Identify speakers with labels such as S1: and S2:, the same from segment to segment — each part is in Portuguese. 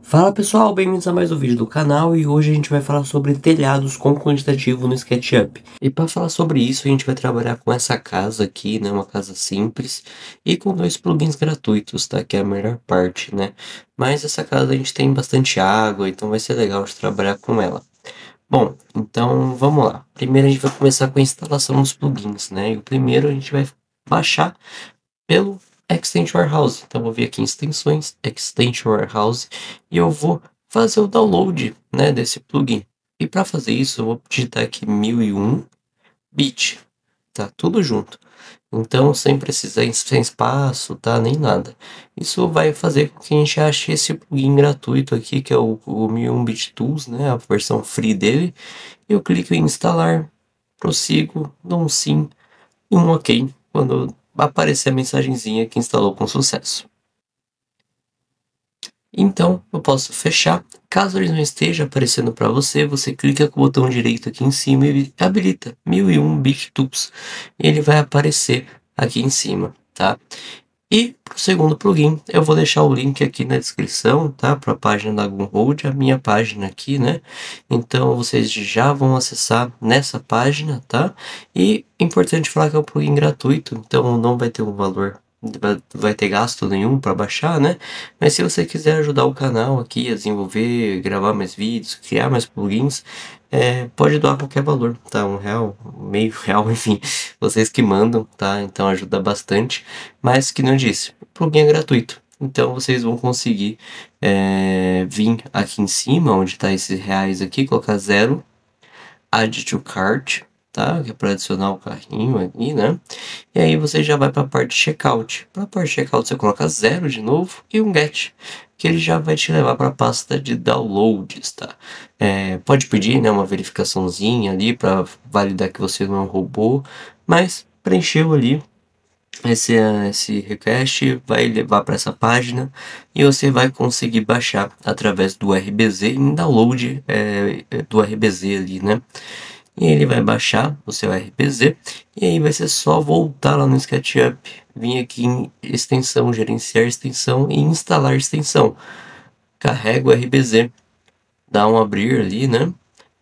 S1: Fala pessoal, bem-vindos a mais um vídeo do canal e hoje a gente vai falar sobre telhados com quantitativo no SketchUp. E para falar sobre isso a gente vai trabalhar com essa casa aqui, né, uma casa simples e com dois plugins gratuitos, tá, que é a melhor parte, né. Mas essa casa a gente tem bastante água, então vai ser legal de trabalhar com ela. Bom, então vamos lá. Primeiro a gente vai começar com a instalação dos plugins, né, e o primeiro a gente vai baixar pelo Extension Warehouse. Então, vou vir aqui em extensões, Extension Warehouse, e eu vou fazer o download, né, desse plugin. E para fazer isso, eu vou digitar aqui 1001 bit, tá? Tudo junto. Então, sem precisar, sem espaço, tá? Nem nada. Isso vai fazer com que a gente ache esse plugin gratuito aqui, que é o 1001 Bit Tools, né? A versão free dele. Eu clico em instalar, prossigo, dou um sim e um ok. Quando aparecer a mensagenzinha que instalou com sucesso. Então, eu posso fechar. Caso ele não esteja aparecendo para você, você clica com o botão direito aqui em cima e habilita 1001 Bit Tools. Ele vai aparecer aqui em cima, tá? E para o segundo plugin, eu vou deixar o link aqui na descrição, tá? Para a página da Gumroad, a minha página aqui, né? Então, vocês já vão acessar nessa página, tá? E é importante falar que é um plugin gratuito, então não vai ter um valor, vai ter gasto nenhum para baixar, né? Mas se você quiser ajudar o canal aqui a desenvolver, gravar mais vídeos, criar mais plugins, pode doar qualquer valor, tá? R$1, R$0,5, enfim, vocês que mandam, tá? Então ajuda bastante, mas que não disse, o plugin é gratuito, então vocês vão conseguir vir aqui em cima, onde está esses reais aqui, colocar 0, add to cart, tá? Que é para adicionar o carrinho aqui, né? E aí você já vai para a parte de checkout. Para a parte de checkout você coloca 0 de novo e um get, que ele já vai te levar para a pasta de downloads, tá? Pode pedir, né, uma verificaçãozinha ali para validar que você não é um robô, mas preencheu ali esse request, vai levar para essa página e você vai conseguir baixar através do RBZ em download do RBZ ali, né? E ele vai baixar o seu RBZ e aí vai ser só voltar lá no SketchUp, vir aqui em extensão, gerenciar extensão e instalar extensão. Carrega o RBZ, dá um abrir ali, né?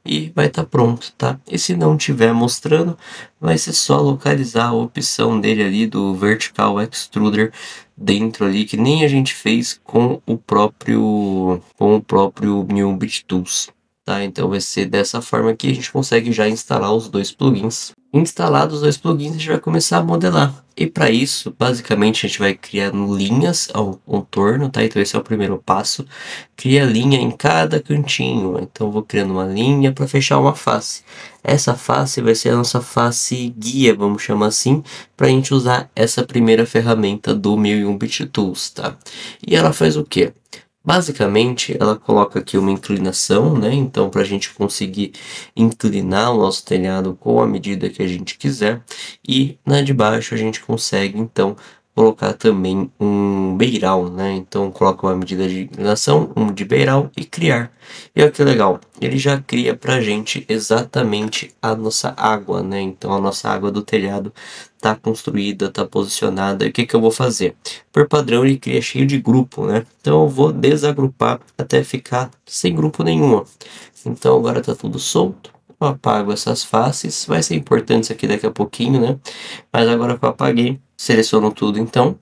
S1: E vai estar pronto, tá? E se não tiver mostrando, vai ser só localizar a opção dele ali do Vertical Extruder dentro ali, que nem a gente fez com o próprio New Bit Tools, tá? Então vai ser dessa forma que a gente consegue já instalar os dois plugins. Instalados os dois plugins, a gente vai começar a modelar. E para isso, basicamente, a gente vai criar linhas ao contorno, tá? Então esse é o primeiro passo. Cria linha em cada cantinho. Então vou criando uma linha para fechar uma face. Essa face vai ser a nossa face guia, vamos chamar assim, para a gente usar essa primeira ferramenta do 1001 Bit Tools, tá? E ela faz o quê? Basicamente, ela coloca aqui uma inclinação, né? Então, para a gente conseguir inclinar o nosso telhado com a medida que a gente quiser. E na de baixo a gente consegue, então, colocar também um beiral, né? Então, coloca uma medida de inclinação, um de beiral e criar. E olha que legal, ele já cria pra gente exatamente a nossa água, né? Então, a nossa água do telhado tá construída, tá posicionada. E o que que eu vou fazer? Por padrão, ele cria cheio de grupo, né? Então, eu vou desagrupar até ficar sem grupo nenhum, ó. Então, agora tá tudo solto. Eu apago essas faces, vai ser importante isso aqui daqui a pouquinho, né? Mas agora que eu apaguei, seleciono tudo então,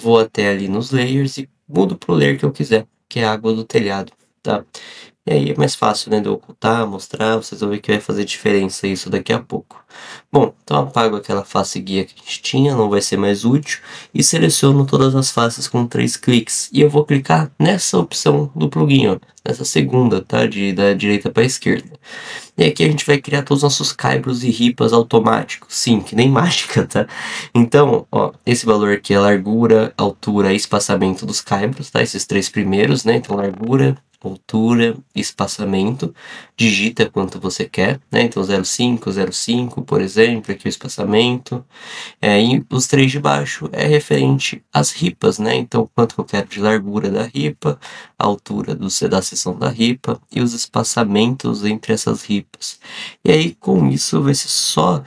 S1: vou até ali nos layers e mudo pro layer que eu quiser, que é a água do telhado, tá? E aí é mais fácil, né, de eu ocultar, mostrar, vocês vão ver que vai fazer diferença isso daqui a pouco. Bom, então apago aquela face guia que a gente tinha, não vai ser mais útil, e seleciono todas as faces com 3 cliques. E eu vou clicar nessa opção do plugin, ó, nessa segunda, tá, da direita para a esquerda. E aqui a gente vai criar todos os nossos caibros e ripas automáticos, sim, que nem mágica, tá? Então, ó, esse valor aqui é largura, altura e espaçamento dos caibros, tá? Esses três primeiros, né? Então, largura, altura, espaçamento, digita quanto você quer, né? Então 0,5, 0,5, por exemplo, aqui o espaçamento. E os três de baixo é referente às ripas, né? Então quanto que eu quero de largura da ripa, a altura da seção da ripa e os espaçamentos entre essas ripas. E aí com isso vai ser só,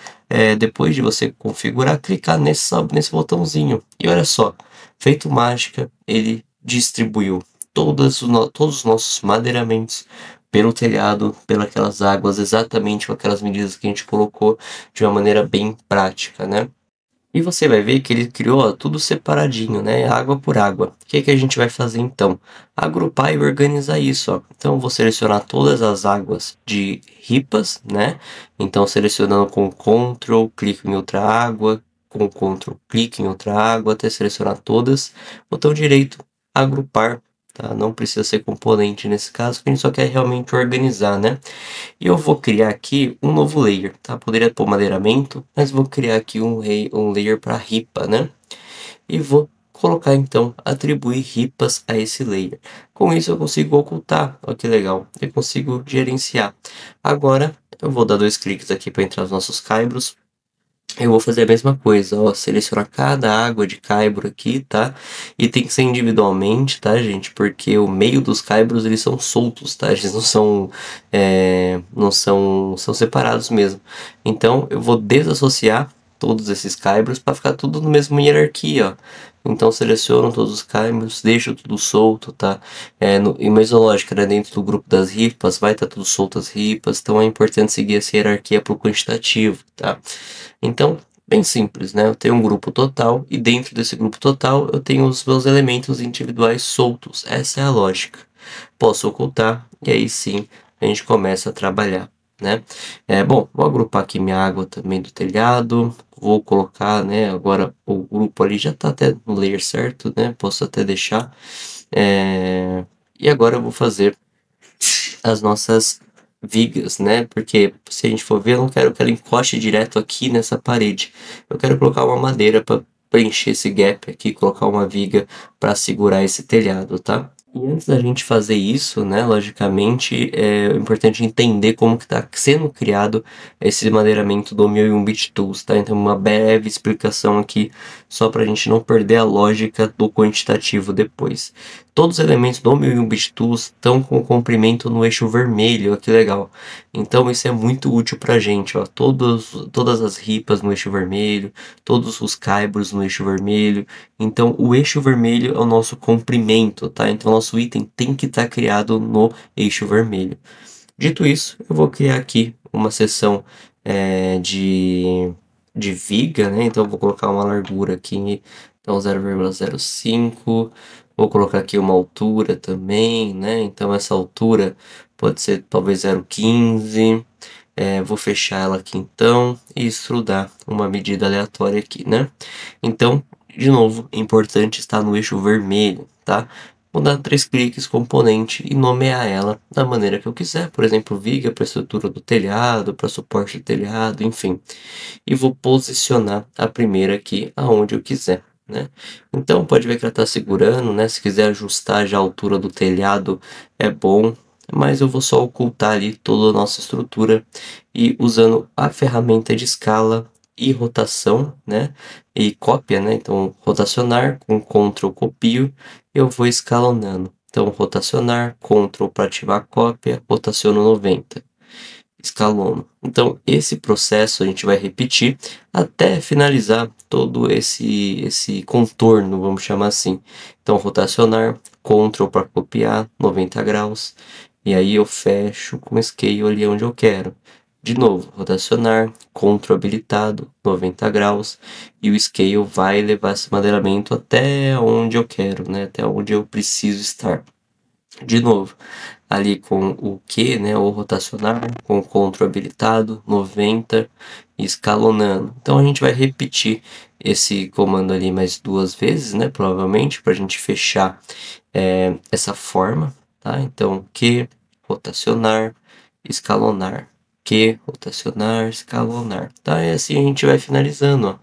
S1: depois de você configurar, clicar nesse botãozinho. E olha só, feito mágica, ele distribuiu todos os nossos madeiramentos pelo telhado, pelas águas, exatamente com aquelas medidas que a gente colocou de uma maneira bem prática, né? E você vai ver que ele criou ó, tudo separadinho, né? Água por água. O que que a gente vai fazer então? Agrupar e organizar isso, ó. Então eu vou selecionar todas as águas de ripas, né? Então selecionando com Ctrl, clique em outra água, com Ctrl, clique em outra água, até selecionar todas. Botão direito, agrupar, tá? Não precisa ser componente nesse caso, que a gente só quer realmente organizar, né? E eu vou criar aqui um novo layer, tá? Poderia pôr madeiramento, mas vou criar aqui um layer para ripa, né? E vou colocar então, atribuir ripas a esse layer. Com isso eu consigo ocultar, olha que legal, eu consigo gerenciar. Agora eu vou dar 2 cliques aqui para entrar nos nossos caibros. Eu vou fazer a mesma coisa, ó, selecionar cada água de caibro aqui, tá? E tem que ser individualmente, tá, gente? Porque o meio dos caibros, eles são soltos, tá? Eles não são, são separados mesmo. Então, eu vou desassociar todos esses caibros para ficar tudo no mesmo hierarquia, ó. Então, seleciono todos os caibros, deixo tudo solto, tá? Em mesológica, né? Dentro do grupo das ripas, vai estar tudo solto as ripas. Então, é importante seguir essa hierarquia para o quantitativo, tá? Então, bem simples, né? Eu tenho um grupo total e dentro desse grupo total eu tenho os meus elementos individuais soltos. Essa é a lógica. Posso ocultar e aí sim a gente começa a trabalhar, né? Bom, vou agrupar aqui minha água também do telhado. Vou colocar, né? Agora o grupo ali já está até no layer certo, né? Posso até deixar. E agora eu vou fazer as nossas vigas, né? Porque se a gente for ver, eu não quero que ela encoste direto aqui nessa parede. Eu quero colocar uma madeira para preencher esse gap aqui, colocar uma viga para segurar esse telhado, tá? E antes da gente fazer isso, né, logicamente, é importante entender como que está sendo criado esse madeiramento do 1001 Bit Tools, tá? Então, uma breve explicação aqui, só para a gente não perder a lógica do quantitativo depois. Todos os elementos do 1001 Bit Tools estão com comprimento no eixo vermelho, ó, que legal. Então, isso é muito útil para a gente, ó. Todas as ripas no eixo vermelho, todos os caibros no eixo vermelho. Então, o eixo vermelho é o nosso comprimento, tá? Então, nosso item tem que estar criado no eixo vermelho. Dito isso, eu vou criar aqui uma seção de viga, né? Então, eu vou colocar uma largura aqui, então 0,05. Vou colocar aqui uma altura também, né? Então, essa altura pode ser talvez 0,15. Vou fechar ela aqui então e extrudar uma medida aleatória aqui, né? Então, de novo, é importante estar no eixo vermelho, tá? Vou dar 3 cliques componente e nomear ela da maneira que eu quiser, por exemplo, viga para a estrutura do telhado, para suporte do telhado, enfim. E vou posicionar a primeira aqui aonde eu quiser, né? Então, pode ver que ela está segurando, né? Se quiser ajustar já a altura do telhado, é bom. Mas eu vou só ocultar ali toda a nossa estrutura e usando a ferramenta de escala e rotação, né? E cópia, né? Então, rotacionar com Ctrl copio, eu vou escalonando. Então, rotacionar, Ctrl para ativar a cópia, rotaciono 90, escalono. Então, esse processo a gente vai repetir até finalizar todo esse contorno, vamos chamar assim. Então, rotacionar, Ctrl para copiar, 90 graus. E aí eu fecho com Scale ali onde eu quero. De novo, rotacionar, Ctrl habilitado, 90 graus. E o Scale vai levar esse madeiramento até onde eu quero, né? Até onde eu preciso estar. De novo, ali com o Q, né? Ou rotacionar, com o Ctrl habilitado, 90, e escalonando. Então a gente vai repetir esse comando ali mais 2 vezes, né? Provavelmente, para a gente fechar essa forma, tá? Então, Q, rotacionar, escalonar. Q, rotacionar, escalonar, tá? E assim a gente vai finalizando, ó.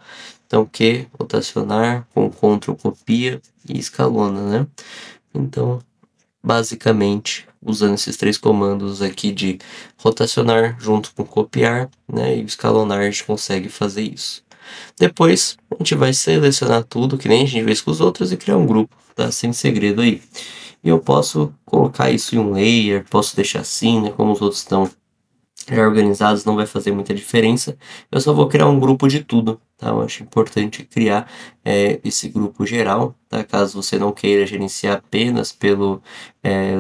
S1: Então, Q, rotacionar, com Ctrl copia e escalona, né? Então, basicamente, usando esses 3 comandos aqui de rotacionar junto com copiar, né? E escalonar, a gente consegue fazer isso. Depois, a gente vai selecionar tudo, que nem a gente fez com os outros, e criar um grupo, tá? Sem segredo aí. E eu posso colocar isso em um layer, posso deixar assim, né? Como os outros estão já organizados, não vai fazer muita diferença. Eu só vou criar um grupo de tudo, tá? Eu acho importante criar esse grupo geral, tá? Caso você não queira gerenciar apenas pelo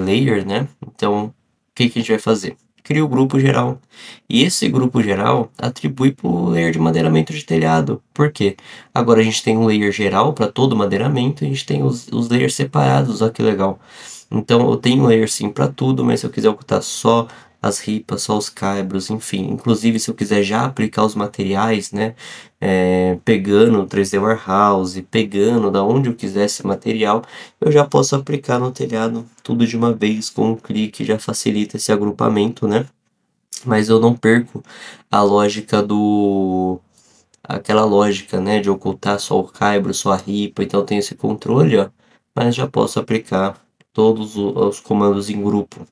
S1: layer, né? Então, o que que a gente vai fazer? Cria o grupo geral. E esse grupo geral atribui para o layer de madeiramento de telhado. Por quê? Agora a gente tem um layer geral para todo o madeiramento e a gente tem os layers separados, olha que legal. Então eu tenho um layer sim para tudo, mas se eu quiser ocultar só as ripas, só os caibros, enfim. Inclusive se eu quiser já aplicar os materiais, né? Pegando o 3D Warehouse, pegando da onde eu quiser esse material, eu já posso aplicar no telhado tudo de uma vez com um clique, já facilita esse agrupamento, né? Mas eu não perco a lógica aquela lógica, né, de ocultar só o caibro, só a ripa, então eu tenho esse controle, ó, mas já posso aplicar todos os comandos em grupo,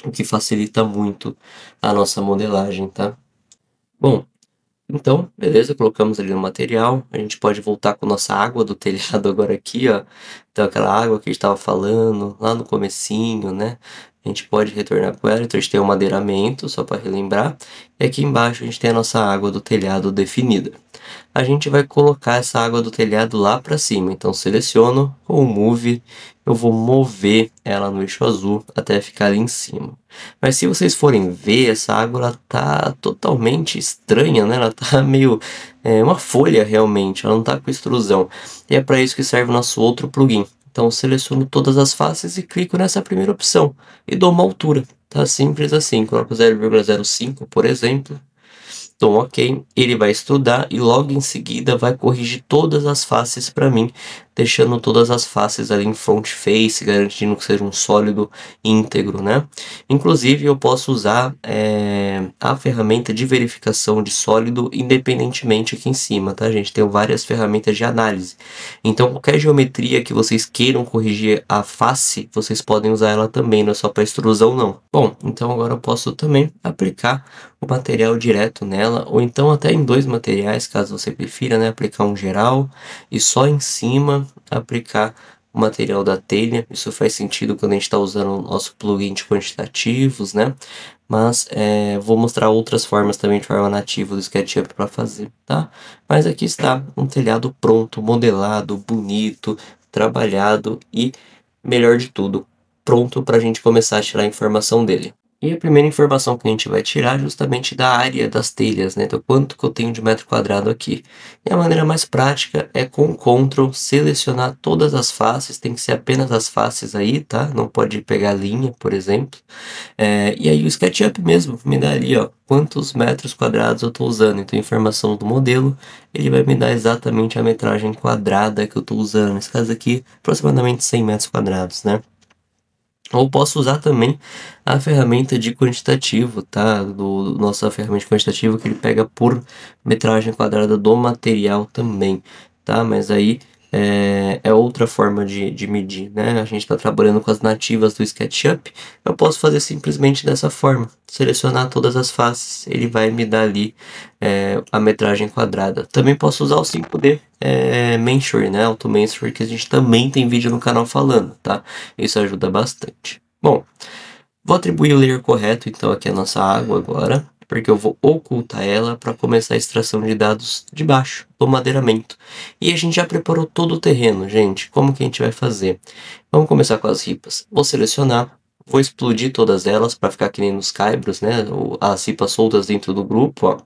S1: o que facilita muito a nossa modelagem, tá? Bom, então, beleza, colocamos ali no material, a gente pode voltar com nossa água do telhado agora aqui, ó, então aquela água que a gente estava falando lá no comecinho, né? A gente pode retornar com ela, então a gente tem o madeiramento, só para relembrar, e aqui embaixo a gente tem a nossa água do telhado definida. A gente vai colocar essa água do telhado lá para cima, então seleciono com o Move, eu vou mover ela no eixo azul até ficar ali em cima. Mas se vocês forem ver, essa água ela tá totalmente estranha, né? Ela tá meio uma folha realmente, ela não tá com extrusão. E é para isso que serve o nosso outro plugin. Então eu seleciono todas as faces e clico nessa primeira opção e dou uma altura. Tá simples assim, coloco 0,05, por exemplo. Então, ok, ele vai estudar e logo em seguida vai corrigir todas as faces para mim, deixando todas as faces ali em front face, garantindo que seja um sólido íntegro, né? Inclusive, eu posso usar a ferramenta de verificação de sólido independentemente aqui em cima, tá, gente? Tem várias ferramentas de análise. Então, qualquer geometria que vocês queiram corrigir a face, vocês podem usar ela também, não é só para extrusão, não. Bom, então agora eu posso também aplicar o material direto nela, ou então até em dois materiais, caso você prefira, né? Aplicar um geral e só em cima aplicar o material da telha. Isso faz sentido quando a gente está usando o nosso plugin de quantitativos, né? Mas vou mostrar outras formas também de forma nativa do SketchUp para fazer, tá? Mas aqui está um telhado pronto, modelado, bonito, trabalhado e, melhor de tudo, pronto para a gente começar a tirar a informação dele. E a primeira informação que a gente vai tirar é justamente da área das telhas, né? Então, quanto que eu tenho de metro quadrado aqui. E a maneira mais prática é com o Ctrl selecionar todas as faces, tem que ser apenas as faces aí, tá? Não pode pegar linha, por exemplo. E aí o SketchUp mesmo me dá ali, ó, quantos metros quadrados eu estou usando. Então, informação do modelo, ele vai me dar exatamente a metragem quadrada que eu estou usando. Nesse caso aqui, aproximadamente 100 metros quadrados, né? Ou posso usar também a ferramenta de quantitativo, tá? Nossa ferramenta de quantitativo que ele pega por metragem quadrada do material também, tá? Mas aí é outra forma de medir, né? A gente está trabalhando com as nativas do SketchUp, eu posso fazer simplesmente dessa forma, selecionar todas as faces, ele vai me dar ali a metragem quadrada. Também posso usar o 5D Mensuring, né? Auto Mensuring, que a gente também tem vídeo no canal falando, tá? Isso ajuda bastante. Bom, vou atribuir o layer correto, então, aqui a nossa água agora, porque eu vou ocultar ela para começar a extração de dados de baixo, do madeiramento. E a gente já preparou todo o terreno, gente. Como que a gente vai fazer? Vamos começar com as ripas. Vou selecionar, vou explodir todas elas para ficar que nem nos caibros, né? As ripas soltas dentro do grupo, ó.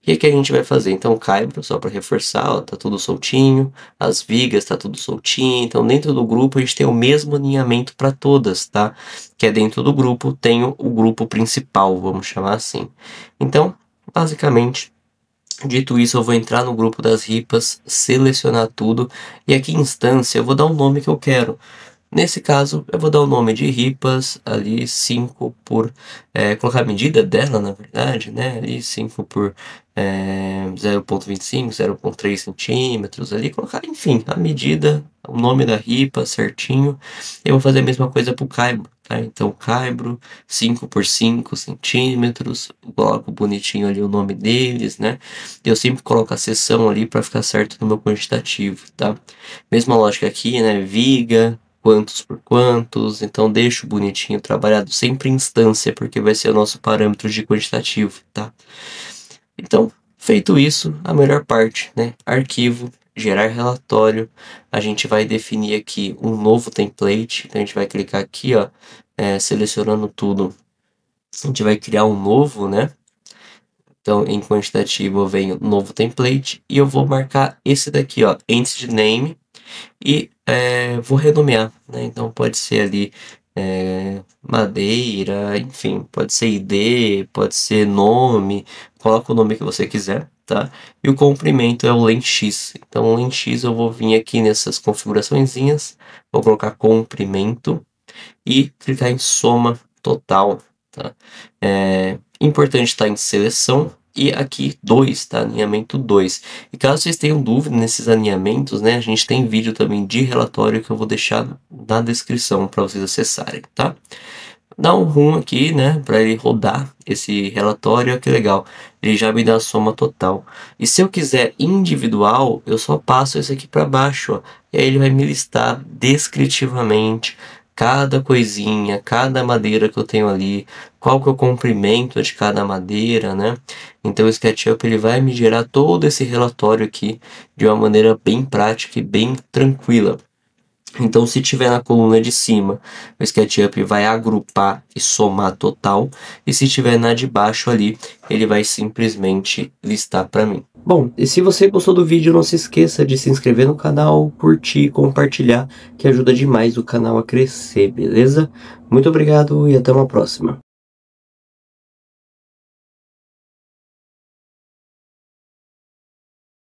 S1: E o que a gente vai fazer? Então, o caibro, só para reforçar, ó, tá tudo soltinho. As vigas tá tudo soltinho. Então, dentro do grupo, a gente tem o mesmo alinhamento para todas, tá? Que é dentro do grupo, tem o grupo principal, vamos chamar assim. Então, basicamente, dito isso, eu vou entrar no grupo das ripas, selecionar tudo. E aqui em instância, eu vou dar o nome que eu quero. Nesse caso, eu vou dar o nome de ripas, ali 5 por, colocar a medida dela, na verdade, né, ali 5 por 0,25, 0,3 centímetros, ali, colocar, enfim, a medida, o nome da ripa certinho. Eu vou fazer a mesma coisa para o caibro, tá? Então, caibro, 5 por 5 centímetros, coloco bonitinho ali o nome deles, né, eu sempre coloco a seção ali para ficar certo no meu quantitativo, tá? Mesma lógica aqui, né, viga, quantos por quantos, então deixo bonitinho trabalhado sempre em instância, porque vai ser o nosso parâmetro de quantitativo, tá? Então, Feito isso, a melhor parte, né? Arquivo, gerar relatório. A gente vai definir aqui um novo template. Então a gente vai clicar aqui, ó, selecionando tudo. A gente vai criar um novo, né? Então em quantitativo eu venho novo template e eu vou marcar esse daqui, ó, entity name, e vou renomear, né? Então pode ser ali madeira, enfim, pode ser ID, pode ser nome, coloca o nome que você quiser, tá? E o comprimento é o len_x. Então o len_x eu vou vir aqui nessas configuraçõezinhas, vou colocar comprimento e clicar em soma total, tá? Importante estar em seleção. E aqui 2, tá? Alinhamento 2. E caso vocês tenham dúvida nesses alinhamentos, né? A gente tem vídeo também de relatório que eu vou deixar na descrição para vocês acessarem, tá? Dá um rum aqui, né? Para ele rodar esse relatório, olha que legal. Ele já me dá a soma total. E se eu quiser individual, eu só passo esse aqui para baixo, ó. E aí ele vai me listar descritivamente cada coisinha, cada madeira que eu tenho ali, qual que é o comprimento de cada madeira, né? Então o SketchUp ele vai me gerar todo esse relatório aqui de uma maneira bem prática e bem tranquila. Então se tiver na coluna de cima, o SketchUp vai agrupar e somar total, e se tiver na de baixo ali, ele vai simplesmente listar para mim. Bom, e se você gostou do vídeo, não se esqueça de se inscrever no canal, curtir e compartilhar, que ajuda demais o canal a crescer, beleza? Muito obrigado e até uma próxima.